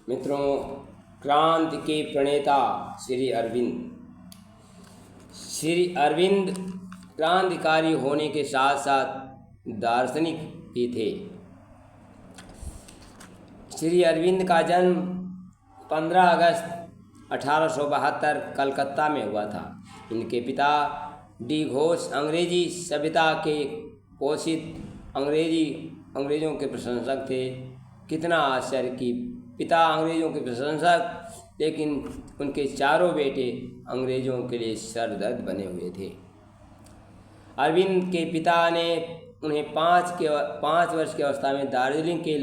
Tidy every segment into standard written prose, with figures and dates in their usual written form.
मित्रों, क्रांति के प्रणेता श्री अरविंद क्रांतिकारी होने के साथ साथ दार्शनिक भी थे। श्री अरविंद का जन्म 15 अगस्त 1872 कलकत्ता में हुआ था। इनके पिता डी घोष अंग्रेजी सभ्यता के पोषित अंग्रेज़ों के प्रशंसक थे। कितना आश्चर्य कि पिता अंग्रेज़ों के प्रशंसक, लेकिन उनके चारों बेटे अंग्रेज़ों के लिए सरदर्द बने हुए थे। अरविंद के पिता ने उन्हें 5 वर्ष की अवस्था में दार्जिलिंग के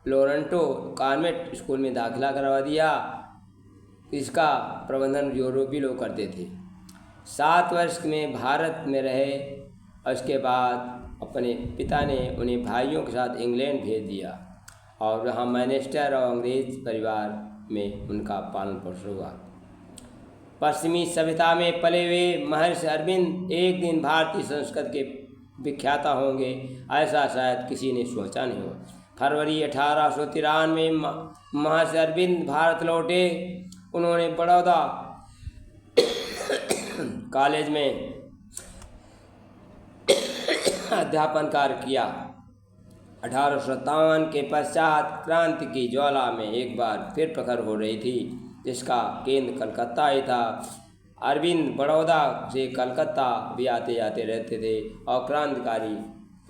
लोरेंटो कॉन्वेंट स्कूल में दाखिला करवा दिया। इसका प्रबंधन यूरोपीय लोग करते थे। 7 वर्ष में भारत में रहे और उसके बाद अपने पिता ने उन्हें भाइयों के साथ इंग्लैंड भेज दिया और वहाँ मैनेस्टर और अंग्रेज परिवार में उनका पालन पोषण हुआ। पश्चिमी सभ्यता में पले हुए महर्षि अरविंद एक दिन भारतीय संस्कृत के विख्याता होंगे, ऐसा शायद किसी ने सोचा नहीं हो। फरवरी 1893 में महर्षि अरविंद भारत लौटे। उन्होंने बड़ौदा कॉलेज में अध्यापन कार्य किया। 1857 के पश्चात क्रांति की ज्वाला में एक बार फिर प्रखर हो रही थी, जिसका केंद्र कलकत्ता ही था। अरविंद बड़ौदा से कलकत्ता भी आते जाते रहते थे और क्रांतिकारी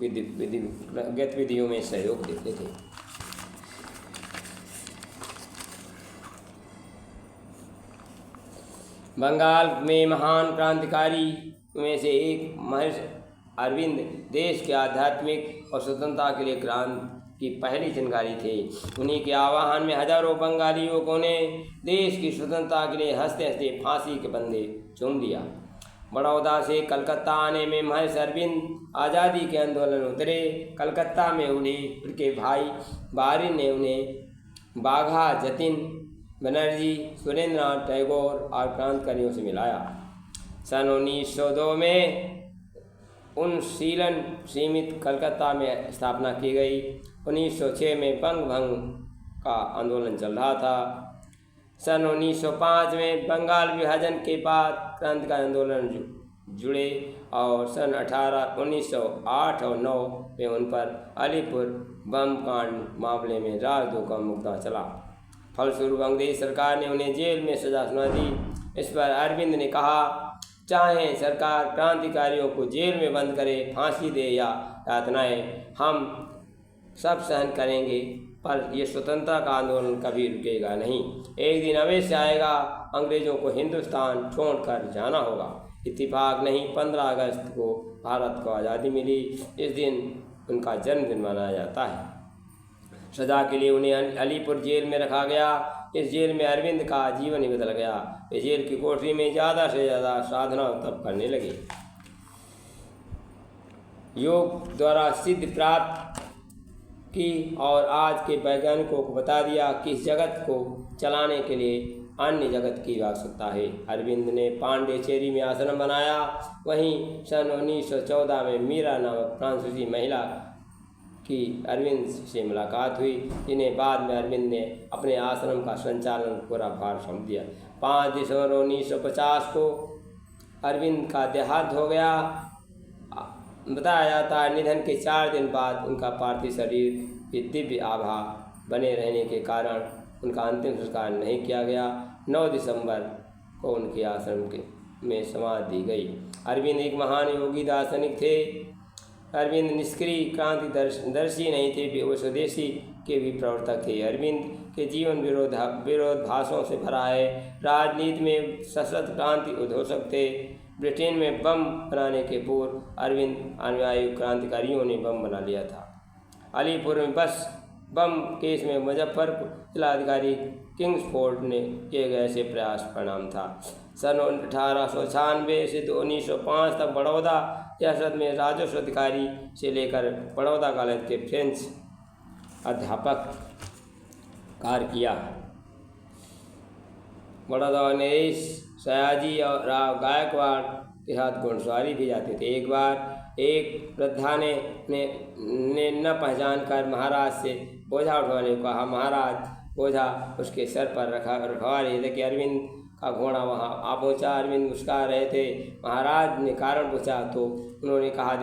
गतिविधियों में सहयोग देते थे। बंगाल में महान क्रांतिकारी में से एक महर्षि अरविंद देश के आध्यात्मिक और स्वतंत्रता के लिए क्रांति की पहली चिनगारी थे। उन्हीं के आह्वान में हजारों बंगाली युवकों ने देश की स्वतंत्रता के लिए हंसते हंसते फांसी के फंदे चूम लिया। बड़ौदा से कलकत्ता आने में महर्षि अरविंद आज़ादी के आंदोलन उतरे। कलकत्ता में उनके भाई बारिन ने उन्हें बाघा जतिन बनर्जी, सुरेंद्रनाथ टैगोर और क्रांतिकारियों से मिलाया। सन 1902 में उन्शीलन सीमित कलकत्ता में स्थापना की गई। 1906 में बंग भंग का आंदोलन चल रहा था। सन 1905 में बंगाल विभाजन के बाद क्रांतिकारी आंदोलन जुड़े और सन 1908 और 9 में उन पर अलीपुर बम कांड मामले में राजद्रोह का मुकदमा चला। फलस्वरूप अंग्रेज सरकार ने उन्हें जेल में सजा सुना दी। इस पर अरविंद ने कहा, चाहे सरकार क्रांतिकारियों को जेल में बंद करे, फांसी दे या यातनाएं, हम सब सहन करेंगे, पर यह स्वतंत्रता का आंदोलन कभी रुकेगा नहीं। एक दिन अवश्य आएगा, अंग्रेज़ों को हिंदुस्तान छोड़कर जाना होगा। इत्तेफाक नहीं, 15 अगस्त को भारत को आज़ादी मिली। इस दिन उनका जन्मदिन मनाया जाता है। सजा के लिए उन्हें अलीपुर जेल में रखा गया। इस जेल में अरविंद का जीवन ही बदल गया। वे जेल की कोठरी में ज़्यादा से ज़्यादा साधना और तप करने लगे। योग द्वारा सिद्धि प्राप्त की और आज के वैज्ञानिकों को बता दिया कि इस जगत को चलाने के लिए अन्य जगत की आवश्यकता है। अरविंद ने पांडेचेरी में आश्रम बनाया। वहीं सन 1914 में मीरा नामक फ्रांसीसी महिला की अरविंद से मुलाकात हुई, जिन्हें बाद में अरविंद ने अपने आश्रम का संचालन पूरा भार सौंप दिया। 5 दिसंबर 1950 को अरविंद का देहांत हो गया। बताया जाता है निधन के 4 दिन बाद उनका पार्थिव शरीर की दिव्य आभा बने रहने के कारण उनका अंतिम संस्कार नहीं किया गया। 9 दिसंबर को उनके आश्रम में समाधि दी गई। अरविंद एक महान योगी दार्शनिक थे। अरविंद निष्क्रिय क्रांतिदर्शी नहीं थे, वे स्वदेशी के भी प्रवर्तक थे। अरविंद के जीवन विरोधाभासों से भरा है। राजनीति में सशस्त्र क्रांति उद्घोषक थे। ब्रिटेन में बम बनाने के पूर्व अरविंद अनुयायी क्रांतिकारियों ने बम बना लिया था। अलीपुर में बस बम केस में मुजफ्फरपुर जिलाधिकारी किंग्सफोर्ड ने किए गए ऐसे प्रयास परिणाम था। सन 1896 से 1905 तक बड़ौदा रियासत में राजस्व अधिकारी से लेकर बड़ौदा कॉलेज के फ्रेंच अध्यापक कार्य किया। बड़ौदा नरेश सयाजी और राव गायकवाड़ के साथ घुड़सवारी भी जाते थे। एक बार एक वृद्धा ने न पहचान कर महाराज से बोझा उठवाने को कहा। महाराज बोझा उसके सर पर रखवा रहे थे कि अरविंद का घोड़ा वहाँ आ पहुँचा। अरविंद मुस्कुरा रहे थे। महाराज ने कारण पूछा तो उन्होंने कहा,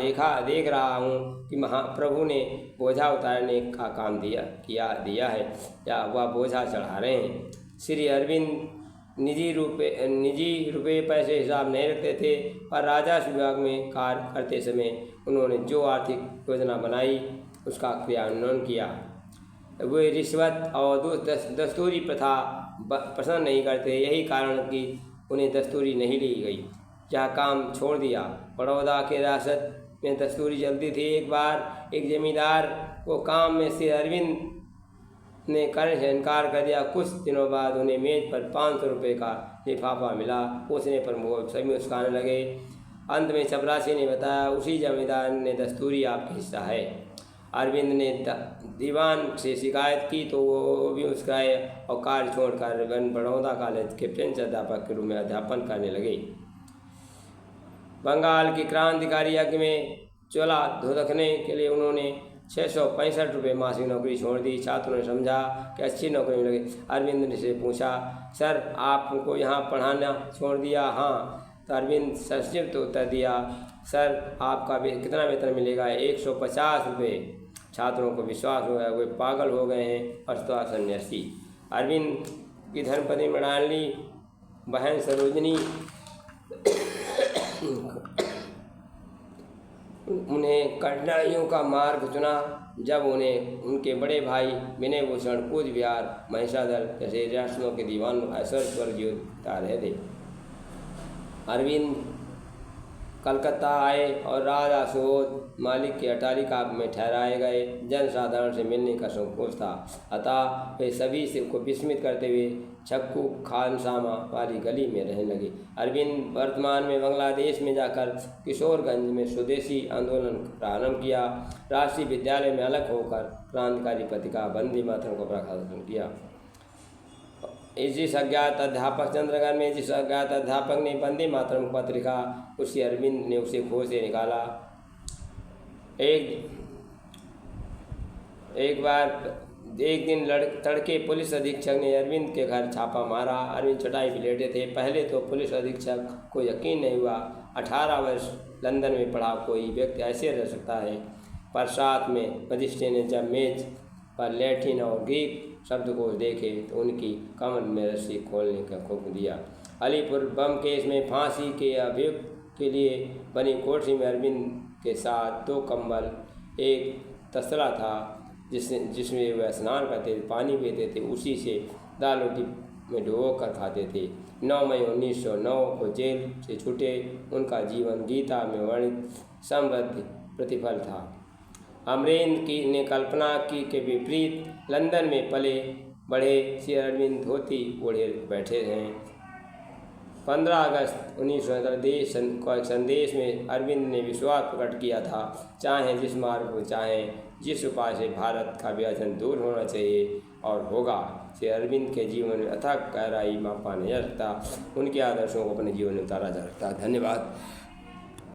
देख रहा हूँ कि महाप्रभु ने बोझा उतारने का काम दिया है या वह बोझा चढ़ा रहे हैं। श्री अरविंद निजी रुपये पैसे हिसाब नहीं रखते थे, पर राजस्व विभाग में कार्य करते समय उन्होंने जो आर्थिक योजना बनाई उसका क्रियान्वयन किया। वे रिश्वत और दस्तूरी प्रथा पसंद नहीं करते, यही कारण कि उन्हें दस्तूरी नहीं ली गई। यह काम छोड़ दिया। बड़ौदा के रियासत में दस्तूरी चलती थी। एक बार एक जमींदार को काम में श्री अरविंद ने करने से इनकार कर दिया। कुछ दिनों बाद उन्हें मेज पर 500 रुपये का लिफाफा मिला। पूछने पर वो सभी मुस्कुराने लगे। अंत में चपरासी ने बताया, उसी जमींदार ने दस्तूरी आपका हिस्सा है। अरविंद ने दीवान से शिकायत की तो वो भी मुस्कुराए और कार्य छोड़कर बड़ौदा कॉलेज के फ्रेंच अध्यापक के रूप में अध्यापन करने लगे। बंगाल की क्रांतिकारी यज्ञ में चोला धुदकने के लिए उन्होंने 665 रुपये मासिक नौकरी छोड़ दी। छात्रों ने समझा कि अच्छी नौकरी मिलेगी। अरविंद ने से पूछा, सर आपको यहाँ पढ़ाना छोड़ दिया? हाँ। तो अरविंद सचिव तो उत्तर दिया, सर आपका कितना वेतन मिलेगा? 150 रुपये। छात्रों को विश्वास हो गया, वे पागल हो गए हैं और सन्यासी। अरविंद की धर्मपत्नी मृणालिनी बहन सरोजनी उन्हें कठिनाइयों का मार्ग चुना जब उन्हें उनके बड़े भाई विनय भूषण कूच बिहार महिषादल जैसे रियासतों के दीवान स्वर्गीयता रहे थे। अरविंद कलकत्ता आए और राजा सुबोध मालिक की अटालिका में ठहराए गए। जनसाधारण से मिलने का संकोच था, अतः वे सभी से को विस्मित करते हुए छक्कू खानसामा वाली गली में रहने लगे। अरविंद वर्तमान में बांग्लादेश में जाकर किशोरगंज में स्वदेशी आंदोलन प्रारंभ किया। राष्ट्रीय विद्यालय में अलग होकर क्रांतिकारी पत्रिका वंदे मातरम को प्रकाशन किया। जिस अज्ञात अध्यापक चंद्रगढ़ में जिस अज्ञात अध्यापक ने वंदे मातरम पत्रिका उसी अरविंद ने उसे खोज से निकाला। एक दिन तड़के पुलिस अधीक्षक ने अरविंद के घर छापा मारा। अरविंद चटाई पर लेटे थे। पहले तो पुलिस अधीक्षक को यकीन नहीं हुआ। 18 वर्ष लंदन में पढ़ा कोई व्यक्ति ऐसे रह सकता है। पर साथ में मजिस्ट्रेट ने जब मेज पर लैटिन और ग्रीक शब्द को देखे तो उनकी कमर में रस्सी खोलने का हुक्म दिया। अलीपुर बम केस में फांसी के अभियुक्त के लिए बनी कोठरी में अरविंद के साथ 2 कंबल, एक तसला था जिसमें वह स्नान करते थे, पानी पीते थे, उसी से दाल रोटी में डुबो कर खाते थे। 9 मई 1909 को जेल से छूटे। उनका जीवन गीता में वर्णित समृद्ध प्रतिफल था। अमरेंद्र ने कल्पना की के विपरीत लंदन में पले बढ़े श्री अरविंद धोती ओढ़े बैठे हैं। 15 अगस्त 1917 संदेश में अरविंद ने विश्वास प्रकट किया था, चाहे जिस मार्ग को चाहें, जिस उपाय से भारत का विभाजन दूर होना चाहिए और होगा। श्री अरविंद के जीवन में अथक गहराई मापा नहीं जा सकता। उनके आदर्शों को अपने जीवन में उतारा जा सकता। धन्यवाद।